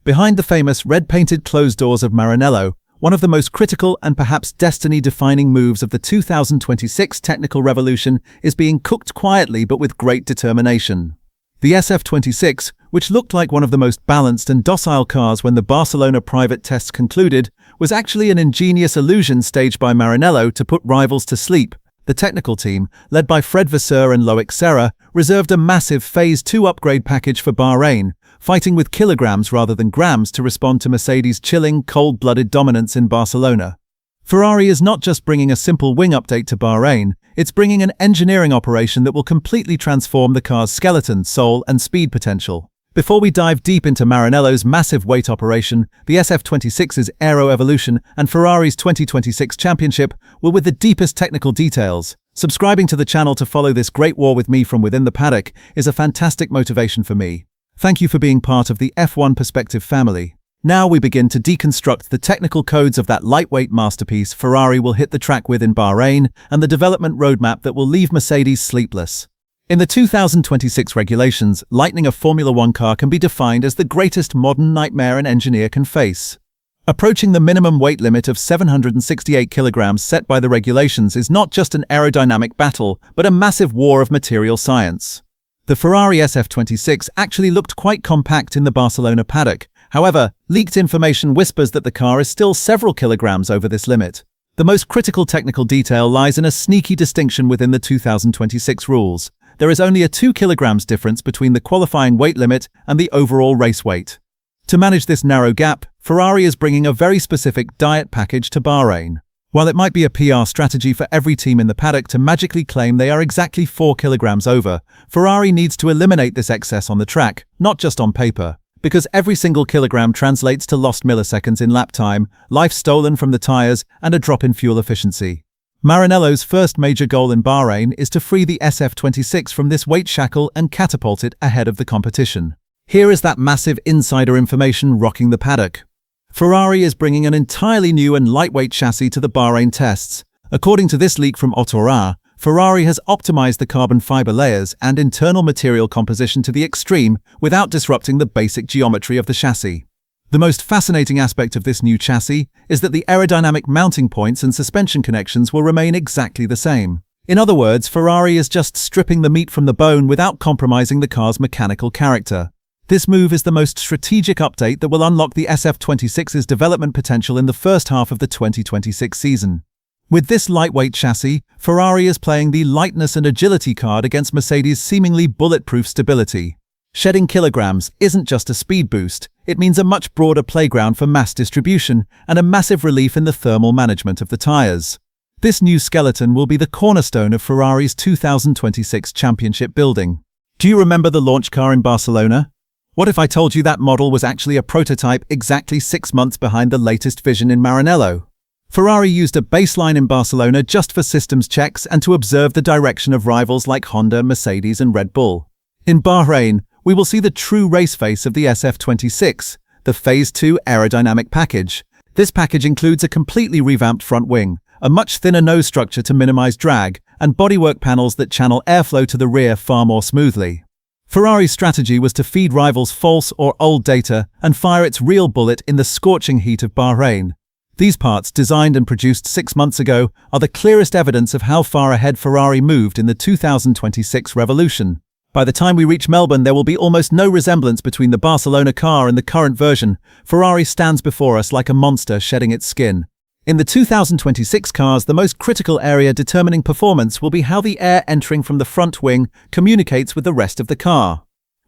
Behind the famous red-painted closed doors of Maranello, one of the most critical and perhaps destiny-defining moves of the 2026 technical revolution is being cooked quietly but with great determination. The SF-26, which looked like one of the most balanced and docile cars when the Barcelona private tests concluded, was actually an ingenious illusion staged by Maranello to put rivals to sleep. The technical team, led by Fred Vasseur and Loic Serra, reserved a massive Phase 2 upgrade package for Bahrain, fighting with kilograms rather than grams to respond to Mercedes' chilling, cold-blooded dominance in Barcelona. Ferrari is not just bringing a simple wing update to Bahrain, it's bringing an engineering operation that will completely transform the car's skeleton, soul, and speed potential. Before we dive deep into Maranello's massive weight operation, the SF-26's aero evolution, and Ferrari's 2026 championship were with the deepest technical details. Subscribing to the channel to follow this great war with me from within the paddock is a fantastic motivation for me. Thank you for being part of the F1 Perspective family. Now we begin to deconstruct the technical codes of that lightweight masterpiece Ferrari will hit the track with in Bahrain and the development roadmap that will leave Mercedes sleepless. In the 2026 regulations, lightning a Formula One car can be defined as the greatest modern nightmare an engineer can face. Approaching the minimum weight limit of 768 kilograms set by the regulations is not just an aerodynamic battle, but a massive war of material science. The Ferrari SF-26 actually looked quite compact in the Barcelona paddock. However, leaked information whispers that the car is still several kilograms over this limit. The most critical technical detail lies in a sneaky distinction within the 2026 rules. There is only a 2 kilograms difference between the qualifying weight limit and the overall race weight. To manage this narrow gap, Ferrari is bringing a very specific diet package to Bahrain. While it might be a PR strategy for every team in the paddock to magically claim they are exactly 4 kilograms over, Ferrari needs to eliminate this excess on the track, not just on paper. Because every single kilogram translates to lost milliseconds in lap time, life stolen from the tires, and a drop in fuel efficiency. Maranello's first major goal in Bahrain is to free the SF-26 from this weight shackle and catapult it ahead of the competition. Here is that massive insider information rocking the paddock. Ferrari is bringing an entirely new and lightweight chassis to the Bahrain tests. According to this leak from Autoracer, Ferrari has optimized the carbon fiber layers and internal material composition to the extreme without disrupting the basic geometry of the chassis. The most fascinating aspect of this new chassis is that the aerodynamic mounting points and suspension connections will remain exactly the same. In other words, Ferrari is just stripping the meat from the bone without compromising the car's mechanical character. This move is the most strategic update that will unlock the SF-26's development potential in the first half of the 2026 season. With this lightweight chassis, Ferrari is playing the lightness and agility card against Mercedes' seemingly bulletproof stability. Shedding kilograms isn't just a speed boost, it means a much broader playground for mass distribution and a massive relief in the thermal management of the tires. This new skeleton will be the cornerstone of Ferrari's 2026 championship building. Do you remember the launch car in Barcelona? What if I told you that model was actually a prototype exactly 6 months behind the latest vision in Maranello? Ferrari used a baseline in Barcelona just for systems checks and to observe the direction of rivals like Honda, Mercedes, and Red Bull. In Bahrain, we will see the true race face of the SF-26, the Phase 2 aerodynamic package. This package includes a completely revamped front wing, a much thinner nose structure to minimize drag, and bodywork panels that channel airflow to the rear far more smoothly. Ferrari's strategy was to feed rivals false or old data and fire its real bullet in the scorching heat of Bahrain. These parts, designed and produced 6 months ago, are the clearest evidence of how far ahead Ferrari moved in the 2026 revolution. By the time we reach Melbourne, there will be almost no resemblance between the Barcelona car and the current version. Ferrari stands before us like a monster shedding its skin. In the 2026 cars, the most critical area determining performance will be how the air entering from the front wing communicates with the rest of the car.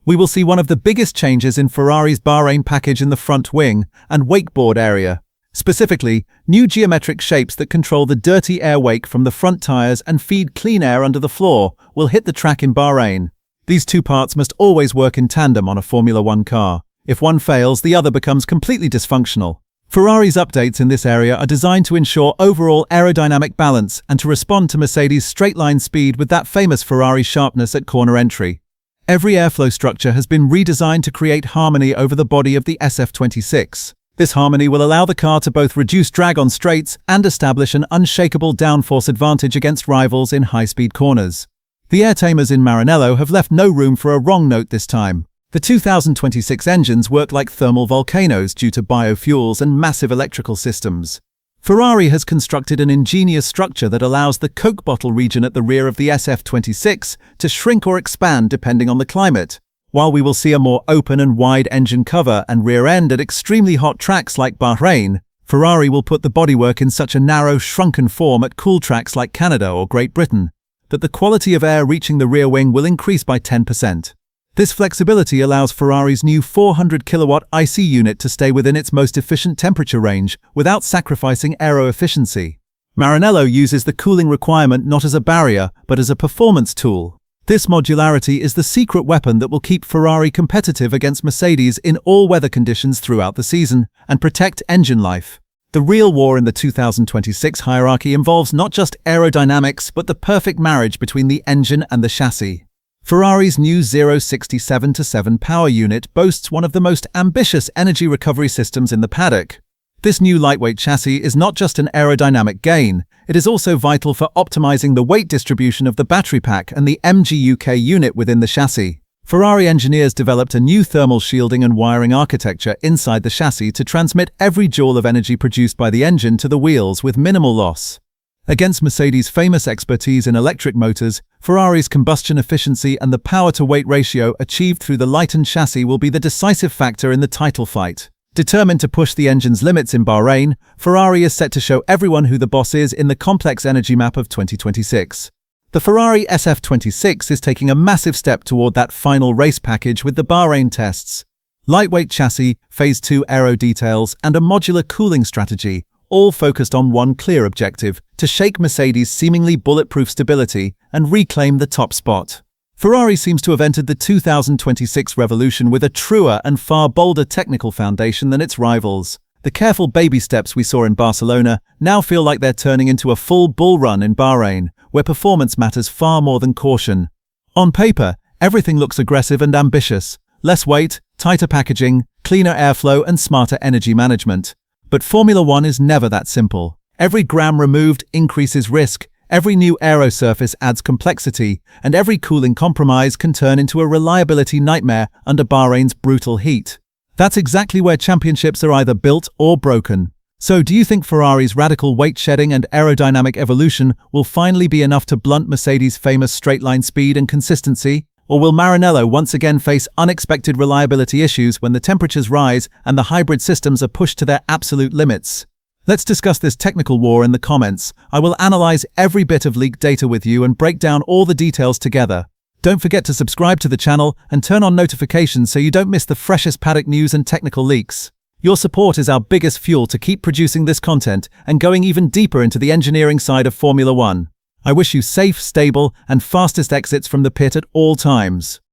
We will see one of the biggest changes in Ferrari's Bahrain package in the front wing and wakeboard area. Specifically, new geometric shapes that control the dirty air wake from the front tires and feed clean air under the floor will hit the track in Bahrain. These two parts must always work in tandem on a Formula One car. If one fails, the other becomes completely dysfunctional. Ferrari's updates in this area are designed to ensure overall aerodynamic balance and to respond to Mercedes' straight-line speed with that famous Ferrari sharpness at corner entry. Every airflow structure has been redesigned to create harmony over the body of the SF-26. This harmony will allow the car to both reduce drag on straights and establish an unshakable downforce advantage against rivals in high-speed corners. The air tamers in Maranello have left no room for a wrong note this time. The 2026 engines work like thermal volcanoes due to biofuels and massive electrical systems. Ferrari has constructed an ingenious structure that allows the Coke bottle region at the rear of the SF-26 to shrink or expand depending on the climate. While we will see a more open and wide engine cover and rear end at extremely hot tracks like Bahrain, Ferrari will put the bodywork in such a narrow, shrunken form at cool tracks like Canada or Great Britain that the quality of air reaching the rear wing will increase by 10%. This flexibility allows Ferrari's new 400-kilowatt IC unit to stay within its most efficient temperature range without sacrificing aero efficiency. Maranello uses the cooling requirement not as a barrier, but as a performance tool. This modularity is the secret weapon that will keep Ferrari competitive against Mercedes in all weather conditions throughout the season and protect engine life. The real war in the 2026 hierarchy involves not just aerodynamics, but the perfect marriage between the engine and the chassis. Ferrari's new 0.67-7 power unit boasts one of the most ambitious energy recovery systems in the paddock. This new lightweight chassis is not just an aerodynamic gain, it is also vital for optimizing the weight distribution of the battery pack and the MGUK unit within the chassis. Ferrari engineers developed a new thermal shielding and wiring architecture inside the chassis to transmit every joule of energy produced by the engine to the wheels with minimal loss. Against Mercedes' famous expertise in electric motors, Ferrari's combustion efficiency and the power-to-weight ratio achieved through the lightened chassis will be the decisive factor in the title fight. Determined to push the engine's limits in Bahrain, Ferrari is set to show everyone who the boss is in the complex energy map of 2026. The Ferrari SF-26 is taking a massive step toward that final race package with the Bahrain tests. Lightweight chassis, Phase 2 aero details, and a modular cooling strategy, all focused on one clear objective: to shake Mercedes' seemingly bulletproof stability and reclaim the top spot. Ferrari seems to have entered the 2026 revolution with a truer and far bolder technical foundation than its rivals. The careful baby steps we saw in Barcelona now feel like they're turning into a full bull run in Bahrain, where performance matters far more than caution. On paper, everything looks aggressive and ambitious: less weight, tighter packaging, cleaner airflow, and smarter energy management. But Formula One is never that simple. Every gram removed increases risk, every new aero surface adds complexity, and every cooling compromise can turn into a reliability nightmare under Bahrain's brutal heat. That's exactly where championships are either built or broken. So do you think Ferrari's radical weight shedding and aerodynamic evolution will finally be enough to blunt Mercedes' famous straight-line speed and consistency? Or will Maranello once again face unexpected reliability issues when the temperatures rise and the hybrid systems are pushed to their absolute limits? Let's discuss this technical war in the comments. I will analyze every bit of leaked data with you and break down all the details together. Don't forget to subscribe to the channel and turn on notifications so you don't miss the freshest paddock news and technical leaks. Your support is our biggest fuel to keep producing this content and going even deeper into the engineering side of Formula One. I wish you safe, stable, and fastest exits from the pit at all times.